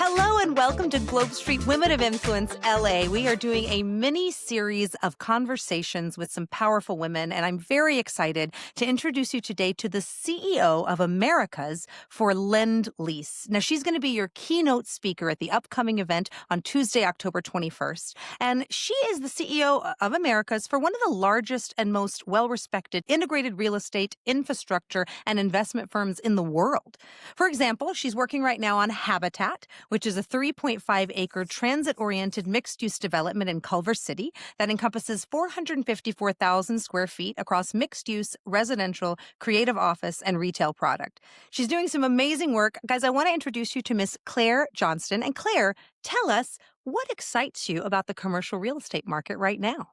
Hello and welcome to GlobeSt Women of Influence LA. We are doing a mini series of conversations with some powerful women, and I'm very excited to introduce you today to the CEO of Americas for LendLease. Now, she's going to be your keynote speaker at the upcoming event on Tuesday, October 21st. And she is the CEO of Americas for one of the largest and most well-respected integrated real estate, infrastructure, and investment firms in the world. For example, she's working right now on Habitat, which is a 3.5-acre transit-oriented mixed-use development in Culver City that encompasses 454,000 square feet across mixed-use, residential, creative office, and retail product. She's doing some amazing work. Guys, I want to introduce you to Miss Claire Johnston. And Claire, tell us, what excites you about the commercial real estate market right now?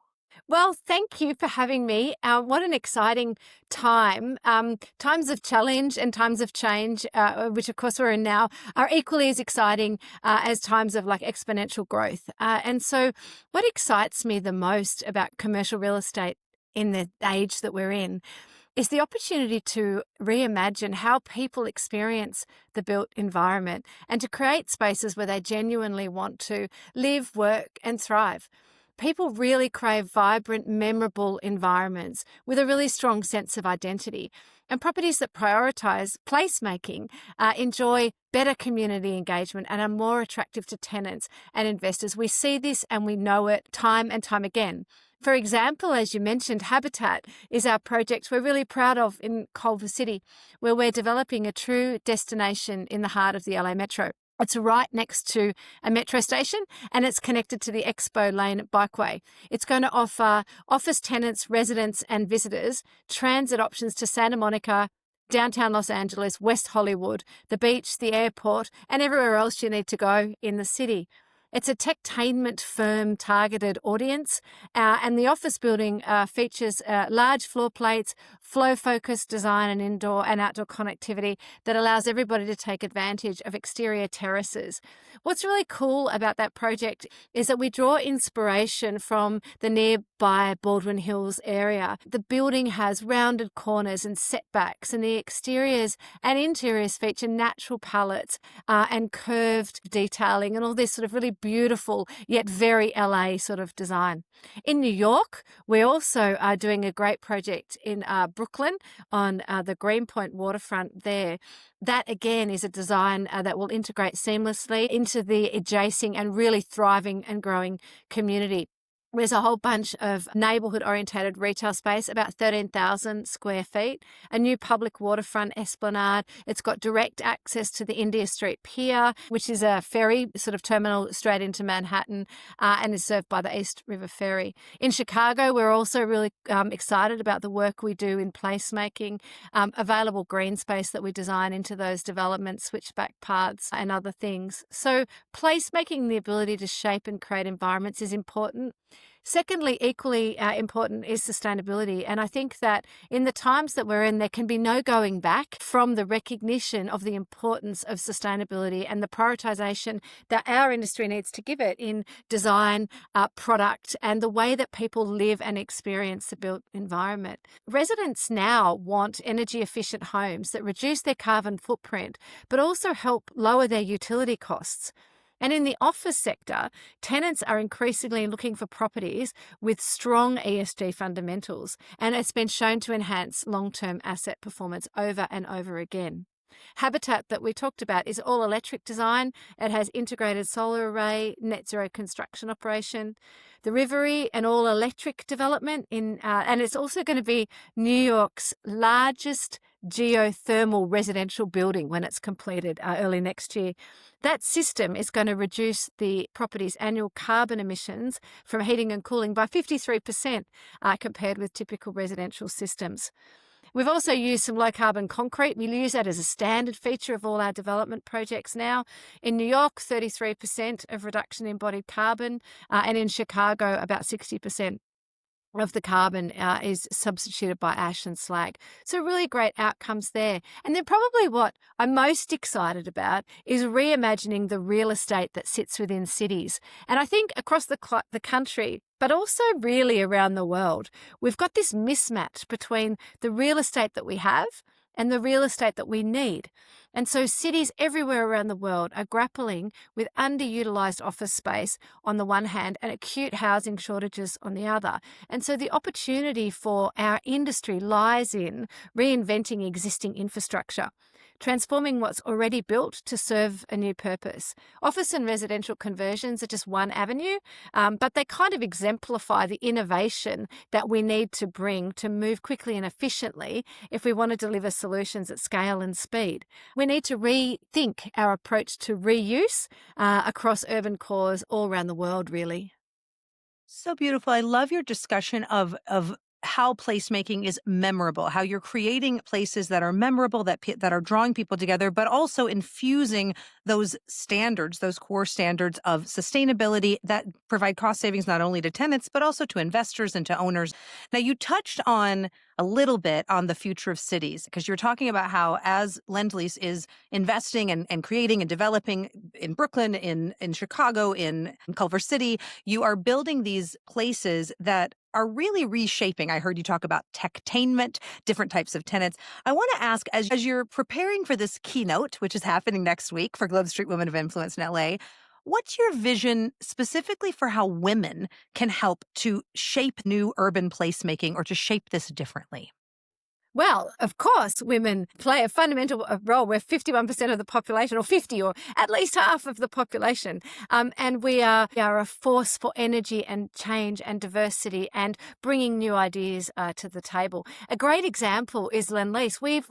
Well, thank you for having me. What an exciting time. Times of challenge and times of change, which of course we're in now, are equally as exciting as times of like exponential growth. And so what excites me the most about commercial real estate in the age that we're in is the opportunity to reimagine how people experience the built environment and to create spaces where they genuinely want to live, work, and thrive. People really crave vibrant, memorable environments with a really strong sense of identity. And properties that prioritize placemaking enjoy better community engagement and are more attractive to tenants and investors. We see this and we know it time and time again. For example, as you mentioned, Habitat is our project we're really proud of in Culver City, where we're developing a true destination in the heart of the LA Metro. It's right next to a metro station and it's connected to the Expo Lane bikeway. It's going to offer office tenants, residents, and visitors transit options to Santa Monica, downtown Los Angeles, West Hollywood, the beach, the airport, and everywhere else you need to go in the city. It's a techtainment firm targeted audience, and the office building features large floor plates, flow-focused design and indoor and outdoor connectivity that allows everybody to take advantage of exterior terraces. What's really cool about that project is that we draw inspiration from the nearby Baldwin Hills area. The building has rounded corners and setbacks, and the exteriors and interiors feature natural palettes and curved detailing and all this sort of really beautiful yet very LA sort of design. In New York, we also are doing a great project in Brooklyn on the Greenpoint waterfront there. That again is a design that will integrate seamlessly into the adjacent and really thriving and growing community. There's a whole bunch of neighbourhood-orientated retail space, about 13,000 square feet, a new public waterfront esplanade. It's got direct access to the India Street Pier, which is a ferry sort of terminal straight into Manhattan and is served by the East River Ferry. In Chicago, we're also really excited about the work we do in placemaking, available green space that we design into those developments, switchback paths and other things. So placemaking, the ability to shape and create environments is important. Secondly, equally important is sustainability. And I think that in the times that we're in, there can be no going back from the recognition of the importance of sustainability and the prioritization that our industry needs to give it in design, product, and the way that people live and experience the built environment. Residents now want energy efficient homes that reduce their carbon footprint, but also help lower their utility costs. And in the office sector, tenants are increasingly looking for properties with strong ESG fundamentals, and it's been shown to enhance long-term asset performance over and over again. Habitat that we talked about is all electric design. It has integrated solar array, net zero construction operation. The Rivery, an all electric development and it's also going to be New York's largest geothermal residential building when it's completed early next year. That system is going to reduce the property's annual carbon emissions from heating and cooling by 53% compared with typical residential systems. We've also used some low-carbon concrete. We use that as a standard feature of all our development projects now. In New York, 33% of reduction in embodied carbon, and in Chicago, about 60% of the carbon is substituted by ash and slag. So really great outcomes there. And then probably what I'm most excited about is reimagining the real estate that sits within cities. And I think across the country, but also really around the world, we've got this mismatch between the real estate that we have and the real estate that we need. And so cities everywhere around the world are grappling with underutilized office space on the one hand and acute housing shortages on the other. And so the opportunity for our industry lies in reinventing existing infrastructure, transforming what's already built to serve a new purpose. Office and residential conversions are just one avenue, but they kind of exemplify the innovation that we need to bring to move quickly and efficiently if we want to deliver solutions at scale and speed. We need to rethink our approach to reuse across urban cores all around the world, really. So beautiful. I love your discussion of how placemaking is memorable, how you're creating places that are memorable, that are drawing people together, but also infusing those standards, those core standards of sustainability that provide cost savings not only to tenants, but also to investors and to owners. Now, you touched on a little bit on the future of cities, because you're talking about how as LendLease is investing and creating and developing in Brooklyn, in Chicago, in Culver City, you are building these places that are really reshaping. I heard you talk about techtainment, different types of tenants. I want to ask, as you're preparing for this keynote, which is happening next week for GlobeSt Women of Influence in LA, what's your vision specifically for how women can help to shape new urban placemaking or to shape this differently? Well, of course, women play a fundamental role. We're 51% of the population, or 50, or at least half of the population. And we are a force for energy and change and diversity and bringing new ideas to the table. A great example is LendLease. We've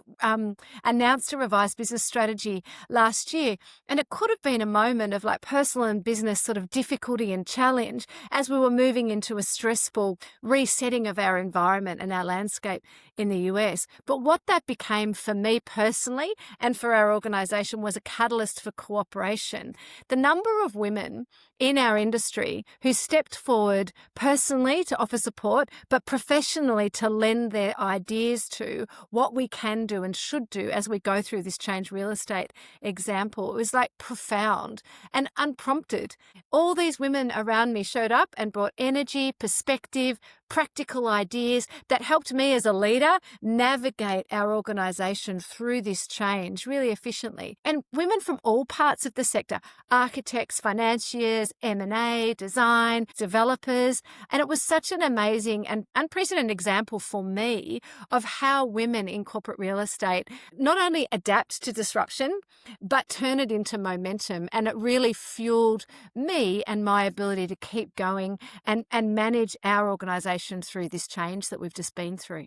announced a revised business strategy last year, and it could have been a moment of like personal and business sort of difficulty and challenge as we were moving into a stressful resetting of our environment and our landscape in the US. But what that became for me personally and for our organisation was a catalyst for cooperation. The number of women in our industry who stepped forward personally to offer support, but professionally to lend their ideas to what we can do and should do as we go through this change real estate example, it was like profound and unprompted. All these women around me showed up and brought energy, perspective, practical ideas that helped me as a leader navigate our organisation through this change really efficiently. And women from all parts of the sector, architects, financiers, M&A, design, developers. And it was such an amazing and unprecedented example for me of how women in corporate real estate not only adapt to disruption, but turn it into momentum. And it really fueled me and my ability to keep going and manage our organisation through this change that we've just been through.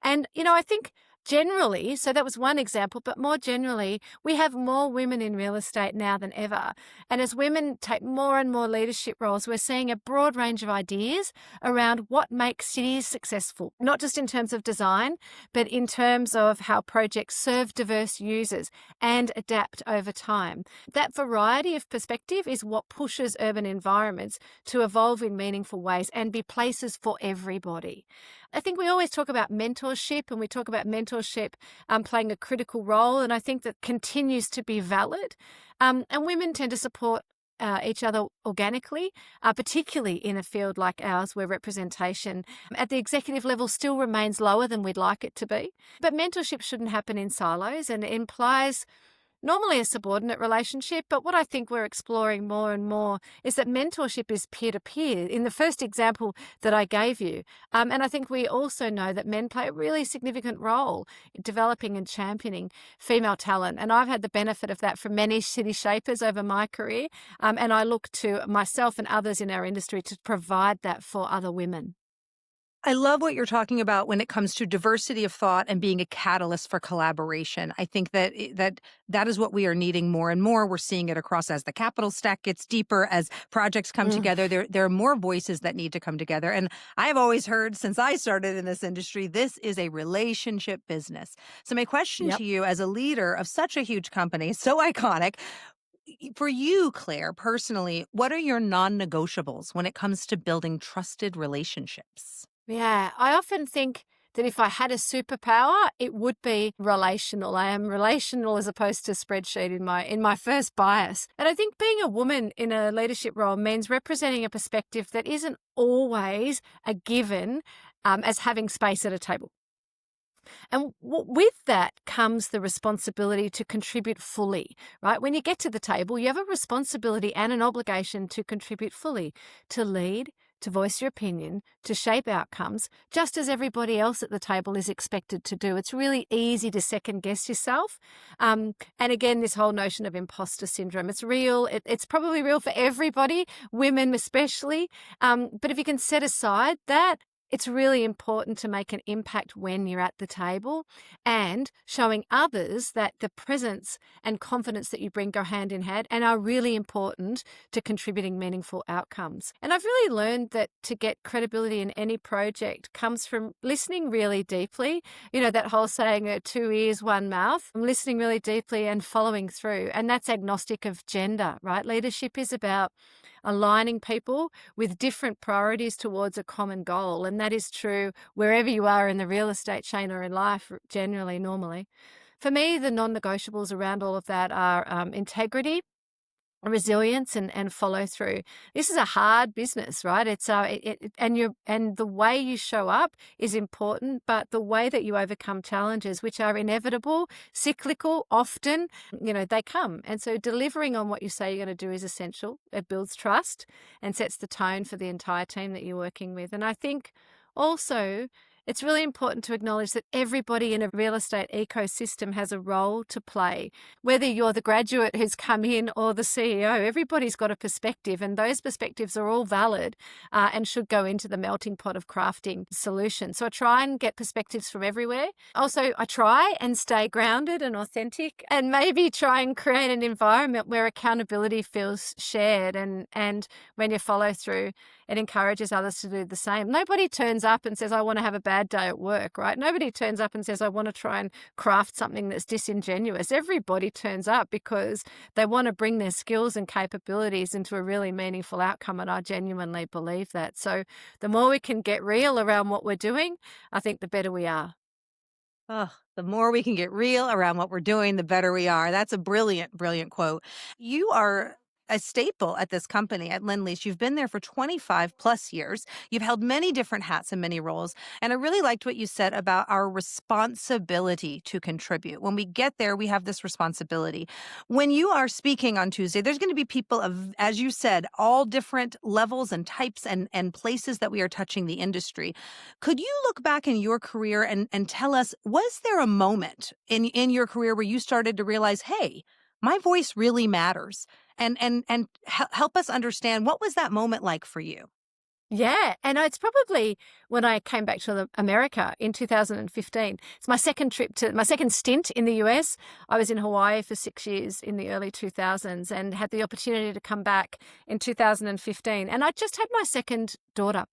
And, I think generally, so that was one example, but more generally, we have more women in real estate now than ever. And as women take more and more leadership roles, we're seeing a broad range of ideas around what makes cities successful, not just in terms of design, but in terms of how projects serve diverse users and adapt over time. That variety of perspective is what pushes urban environments to evolve in meaningful ways and be places for everybody. I think we always talk about mentorship, and we talk about mentorship playing a critical role, and I think that continues to be valid. And women tend to support each other organically, particularly in a field like ours where representation at the executive level still remains lower than we'd like it to be. But mentorship shouldn't happen in silos, and it implies normally a subordinate relationship, but what I think we're exploring more and more is that mentorship is peer-to-peer in the first example that I gave you. And I think we also know that men play a really significant role in developing and championing female talent. And I've had the benefit of that from many city shapers over my career. And I look to myself and others in our industry to provide that for other women. I love what you're talking about when it comes to diversity of thought and being a catalyst for collaboration. I think that is what we are needing more and more. We're seeing it across as the capital stack gets deeper, as projects come together. There are more voices that need to come together. And I've always heard since I started in this industry, this is a relationship business. So my question to you as a leader of such a huge company, so iconic, for you, Claire, personally, what are your non-negotiables when it comes to building trusted relationships? Yeah, I often think that if I had a superpower, it would be relational. I am relational as opposed to spreadsheet in my first bias. And I think being a woman in a leadership role means representing a perspective that isn't always a given as having space at a table. And with that comes the responsibility to contribute fully, right? When you get to the table, you have a responsibility and an obligation to contribute fully, to lead, to voice your opinion, to shape outcomes, just as everybody else at the table is expected to do. It's really easy to second guess yourself. And again, this whole notion of imposter syndrome, it's real. It's probably real for everybody, women especially. But if you can set aside that, it's really important to make an impact when you're at the table, and showing others that the presence and confidence that you bring go hand in hand and are really important to contributing meaningful outcomes. And I've really learned that to get credibility in any project comes from listening really deeply. You know, that whole saying, 2 ears, 1 mouth. I'm listening really deeply and following through. And that's agnostic of gender, right? Leadership is about aligning people with different priorities towards a common goal. And that is true wherever you are in the real estate chain or in life, generally, normally. For me, the non-negotiables around all of that are integrity, resilience, and follow through. This is a hard business, right? It's and the way you show up is important, but the way that you overcome challenges, which are inevitable, cyclical, often, they come. And so delivering on what you say you're going to do is essential. It builds trust and sets the tone for the entire team that you're working with. And I think also it's really important to acknowledge that everybody in a real estate ecosystem has a role to play. Whether you're the graduate who's come in or the CEO, everybody's got a perspective, and those perspectives are all valid and should go into the melting pot of crafting solutions. So I try and get perspectives from everywhere. Also, I try and stay grounded and authentic, and maybe try and create an environment where accountability feels shared, and when you follow through, it encourages others to do the same. Nobody turns up and says, I want to have a bad day at work, right? Nobody turns up and says, I want to try and craft something that's disingenuous. Everybody turns up because they want to bring their skills and capabilities into a really meaningful outcome, and I genuinely believe that. So the more we can get real around what we're doing, I think the better we are. Oh, the more we can get real around what we're doing, the better we are. That's a brilliant, brilliant quote. You are a staple at this company, at LendLease. You've been there for 25 plus years. You've held many different hats and many roles. And I really liked what you said about our responsibility to contribute. When we get there, we have this responsibility. When you are speaking on Tuesday, there's going to be people of, as you said, all different levels and types and places that we are touching the industry. Could you look back in your career and tell us, was there a moment in your career where you started to realize, hey, my voice really matters? And help us understand, what was that moment like for you? Yeah, and it's probably when I came back to America in 2015. It's my second stint in the US. I was in Hawaii for 6 years in the early 2000s and had the opportunity to come back in 2015. And I just had my second daughter.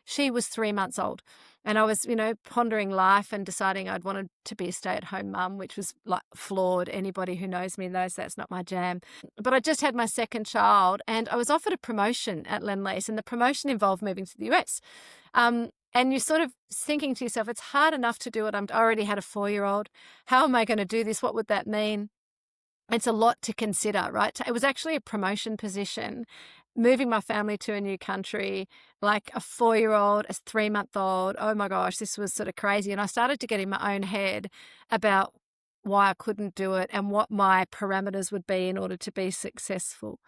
She was 3 months old. And I was, pondering life and deciding I'd wanted to be a stay-at-home mum, which was like flawed. Anybody who knows me knows that's not my jam. But I just had my second child, and I was offered a promotion at LendLease, and the promotion involved moving to the US. And you're sort of thinking to yourself, it's hard enough to do it. I already had a 4-year-old. How am I going to do this? What would that mean? It's a lot to consider, right? It was actually a promotion position, moving my family to a new country, like a 4-year-old, a 3-month-old. Oh my gosh, this was sort of crazy. And I started to get in my own head about why I couldn't do it and what my parameters would be in order to be successful.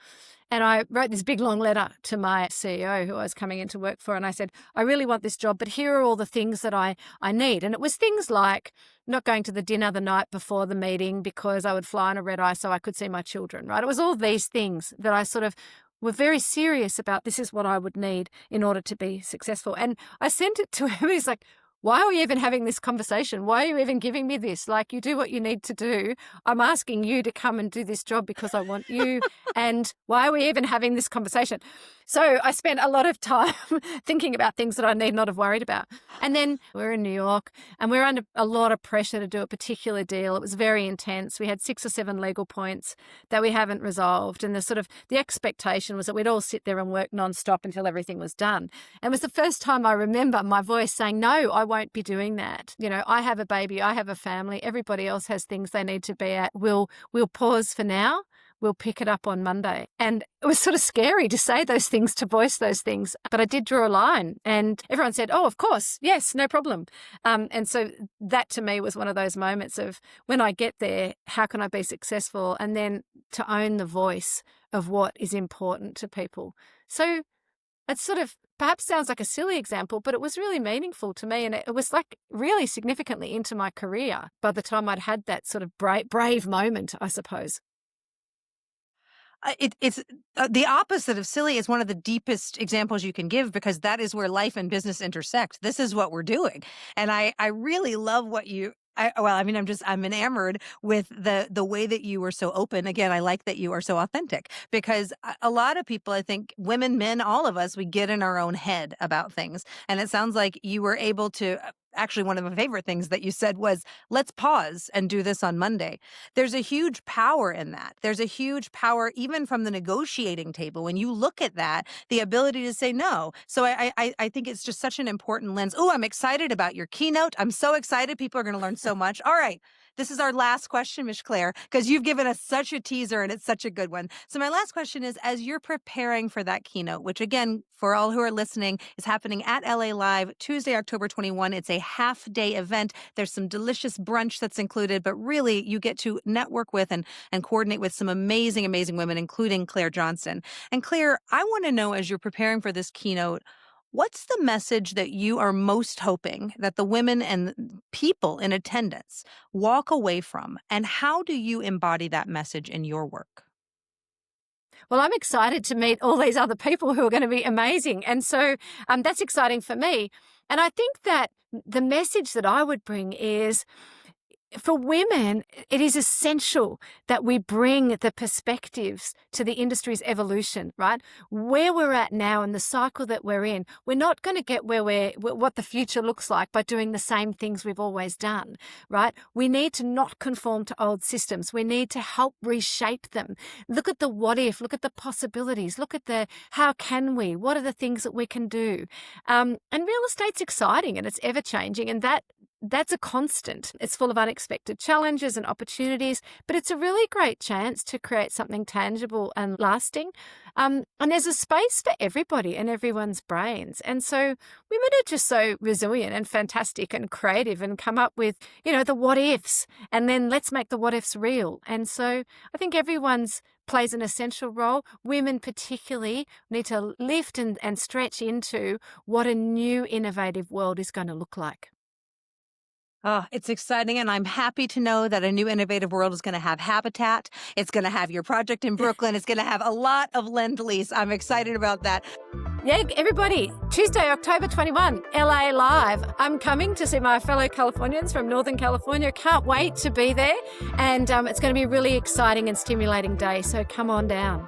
And I wrote this big long letter to my CEO who I was coming into work for. And I said, I really want this job, but here are all the things that I need. And it was things like not going to the dinner the night before the meeting because I would fly on a red eye so I could see my children, right? It was all these things that I sort of were very serious about. This is what I would need in order to be successful. And I sent it to him. He's like, why are we even having this conversation? Why are you even giving me this? Like, you do what you need to do. I'm asking you to come and do this job because I want you. And why are we even having this conversation? So I spent a lot of time thinking about things that I need not have worried about. And then we're in New York and we're under a lot of pressure to do a particular deal. It was very intense. We had 6 or 7 legal points that we haven't resolved. And the expectation was that we'd all sit there and work nonstop until everything was done. And it was the first time I remember my voice saying, no, I won't be doing that. I have a baby, I have a family, everybody else has things they need to be at. We'll pause for now. we'll pick it up on Monday. And it was sort of scary to say those things, to voice those things. But I did draw a line and everyone said, oh, of course, yes, no problem. And so that to me was one of those moments of when I get there, how can I be successful? And then to own the voice of what is important to people. So it sort of perhaps sounds like a silly example, but it was really meaningful to me. And it was like really significantly into my career by the time I'd had that sort of brave moment, I suppose. It's the opposite of silly is one of the deepest examples you can give, because that is where life and business intersect. This is what we're doing. And I really love what I'm enamored with the way that you were so open. Again, I like that you are so authentic, because a lot of people, I think women, men, all of us, we get in our own head about things. And it sounds like you were able to. Actually, one of my favorite things that you said was, let's pause and do this on Monday. There's a huge power in that. There's a huge power even from the negotiating table. When you look at that, the ability to say no. So I think it's just such an important lens. Oh, I'm excited about your keynote. I'm so excited. People are going to learn so much. All right. This is our last question, Ms. Claire, because you've given us such a teaser and it's such a good one. So my last question is, as you're preparing for that keynote, which again, for all who are listening, is happening at LA Live Tuesday, October 21. It's a half-day event. There's some delicious brunch that's included, but really you get to network with and coordinate with some amazing, amazing women, including Claire Johnston. And Claire, I want to know, as you're preparing for this keynote, what's the message that you are most hoping that the women and people in attendance walk away from? And how do you embody that message in your work? Well, I'm excited to meet all these other people who are going to be amazing. And so that's exciting for me. And I think that the message that I would bring is, for women, it is essential that we bring the perspectives to the industry's evolution, right? Where we're at now and the cycle that we're in, we're not going to get what the future looks like by doing the same things we've always done, right? We need to not conform to old systems. We need to help reshape them. Look at the what if, look at the possibilities, look at the how can we, what are the things that we can do? And real estate's exciting and it's ever changing, and that's a constant. It's full of unexpected challenges and opportunities, but it's a really great chance to create something tangible and lasting. And there's a space for everybody and everyone's brains. And so women are just so resilient and fantastic and creative and come up with, the what ifs, and then let's make the what ifs real. And so I think everyone's plays an essential role. Women particularly need to lift and stretch into what a new innovative world is going to look like. Oh, it's exciting. And I'm happy to know that a new innovative world is going to have Habitat. It's going to have your project in Brooklyn. It's going to have a lot of LendLease. I'm excited about that. Yeah, everybody, Tuesday, October 21, LA Live. I'm coming to see my fellow Californians from Northern California. Can't wait to be there. And it's going to be a really exciting and stimulating day. So come on down.